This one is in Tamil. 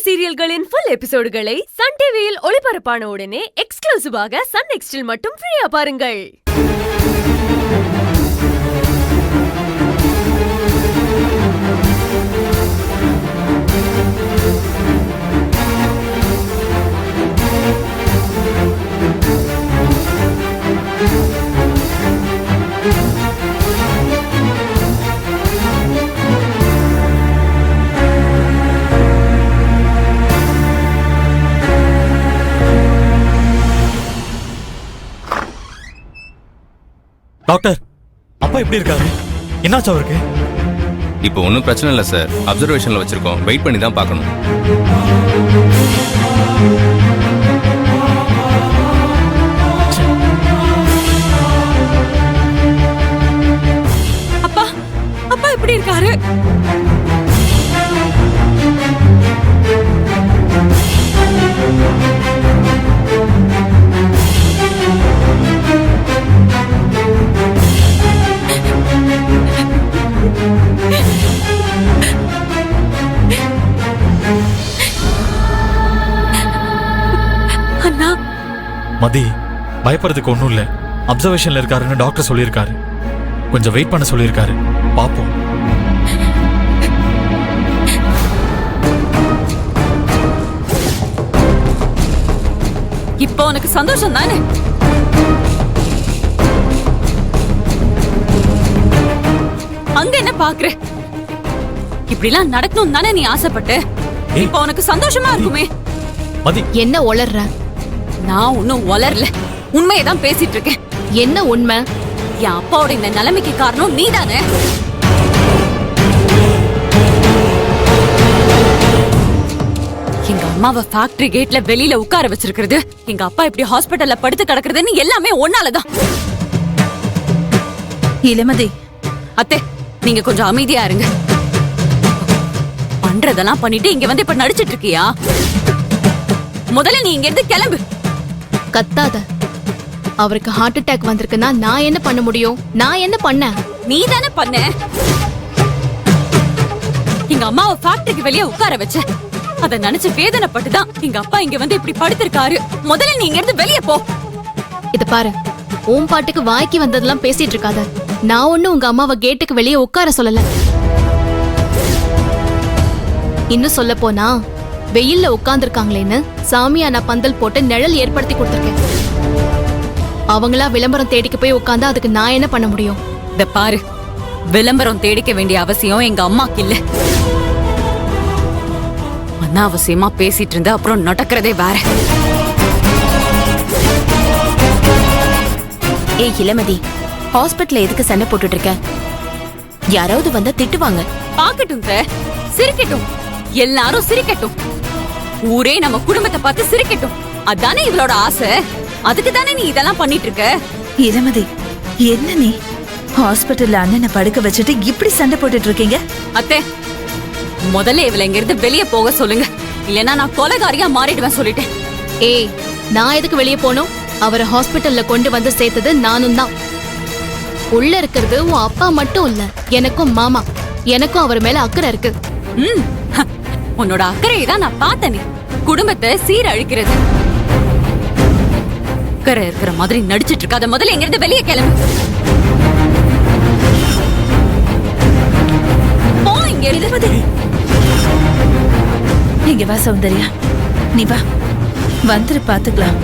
சீரியல்களின் ஃபுல் எபிசோடுகளை சன் டிவியில் ஒளிபரப்பான உடனே எக்ஸ்க்ளூசிவாக சன் நெக்ஸ்டில் மட்டும் ஃப்ரீயா பாருங்கள். டாக்டர், அப்பா எப்படி இருக்காரு? என்னாச்சு அவருக்கு? இப்போ ஒன்றும் பிரச்சனை இல்லை சார். அப்சர்வேஷன்ல வச்சிருக்கோம். வெயிட் பண்ணி தான் பார்க்கணும். அப்பா அப்பா எப்படி இருக்காரு? மதி, பயப்படுறதுக்கு ஒண்ணும் இல்ல. அப்சர்வேஷன்ல இருக்காருன்னு டாக்டர் சொல்லியிருக்காரு. கொஞ்சம் வெயிட் பண்ண சொல்லியிருக்காரு. பாப்போம். இப்போ உனக்கு சந்தோஷம் தானே? அங்க என்ன பாக்குற? இப்படிலாம் நடக்கணும் தானே நீ ஆசைப்பட்ட? இப்போ உனக்கு சந்தோஷமா இருக்குமே. மதி, என்ன ஒளர்ற? நான் ஒன்னும் வளரல, உண்மையதான் பேசிட்டு இருக்கேன். என்ன உண்மை? என் அப்பாவோட இந்த நிலைமைக்கு காரணம் நீதானே. எங்க அம்மாவை ஃபேக்டரி கேட்ல வெளியில உட்கார வச்சிருக்கிறது, எங்க அப்பா இப்படி ஹாஸ்பிட்டல்ல படுத்து கிடக்குறதுன்னு எல்லாமே ஒன்னாலதான். இளமதி, அத்தை நீங்க கொஞ்சம் அமைதியா இருங்க. பண்றதெல்லாம் பண்ணிட்டு இங்க வந்து இப்ப நடிச்சிட்டு இருக்கியா? முதல்ல நீ இங்க இருந்து கிளம்பு. கத்தாத. அவருக்கு ஹார்ட் அட்டாக் வந்திருக்குன்னா நான் என்ன பண்ண முடியும்? நான் என்ன பண்ண? நீ தானே பண்ண. எங்க அம்மாவை ஃபேக்டரிக்கு வெளியே உட்கார வச்ச. அத நினைச்சு வேதனைப்பட்டுதான் எங்க அப்பா இங்க வந்து இப்படி படுத்திருக்காரு. முதல்ல நீ இங்க இருந்து வெளியே போ. இத பாரு, உன் பாட்டுக்கு வாய்க்கு வந்ததெல்லாம் பேசிட்டு இருக்காத. நான் ஒண்ணும் உங்க அம்மாவை கேட்டுக்கு வெளியே உட்கார சொல்லல. இன்னும் சொல்ல போனா, வெயில்ல உட்கார்ந்துருக்காங்களேன்னு சாமியானா பந்தல் போட்டு நிழல் ஏற்படுத்தி கொடுத்திருக்கேன். அவங்களா விளம்பரம் தேடிக்க போய் உட்கார்ந்தா அதுக்கு நான் என்ன பண்ண முடியும்? இத பாரு, விளம்பரம் தேடிக்க வேண்டிய அவசியம் எங்க அம்மாக்கு இல்ல. அனாவசியமா பேசிட்டு இருந்தா அப்புறம் நடக்கிறதே வேற. ஏய் இளமதி, ஹாஸ்பிட்டல்ல எதுக்கு சண்டை போட்டுட்டு இருக்க? யாராவது வந்தா திட்டுவாங்க. பாக்கட்டும் சார், சிரிக்கட்டும். எல்லாரும் சிரிக்கட்டும். ஊரே நம்ம குடும்பத்தை பார்த்து சிரிக்கட்டும். அதானே இவளோட ஆசை. அதுக்கு தானே நீ இதெல்லாம் பண்ணிட்டு இருக்க. இளமதி, என்ன நீ ஹாஸ்பிட்டல்ல அண்ணனை படுக்க வச்சுட்டு இப்படி சண்டை போட்டுட்டு இருக்கீங்க? அத்தை, முதல்ல இவளை இங்க இருந்து வெளியே போக சொல்லுங்க. இல்லனா நான் கொலைகாரியா மாறிடுவேன் சொல்லிட்டேன். ஏய், நான் எதுக்கு வெளியே போனோம்? அவரை ஹாஸ்பிட்டல்ல கொண்டு வந்து சேர்த்தது நானும் தான். உள்ள இருக்கிறது உன் அப்பா மட்டும் இல்ல, எனக்கும் மாமா. எனக்கும் அவர் மேல அக்கறை இருக்கு. உன்னோட அக்கறையை தான் நான் பார்த்தேனே. குடும்பத்தை சீரழிக்கிறது. அக்கறை இருக்கிற மாதிரி நடிச்சிட்டு இருக்காத. முதல்ல எங்க இருந்து வெளியே கிளம்பு. போ இங்க இருந்து. இங்க வா சௌந்தர்யா, நீ வா, வந்துரு பாத்துக்கலாம்.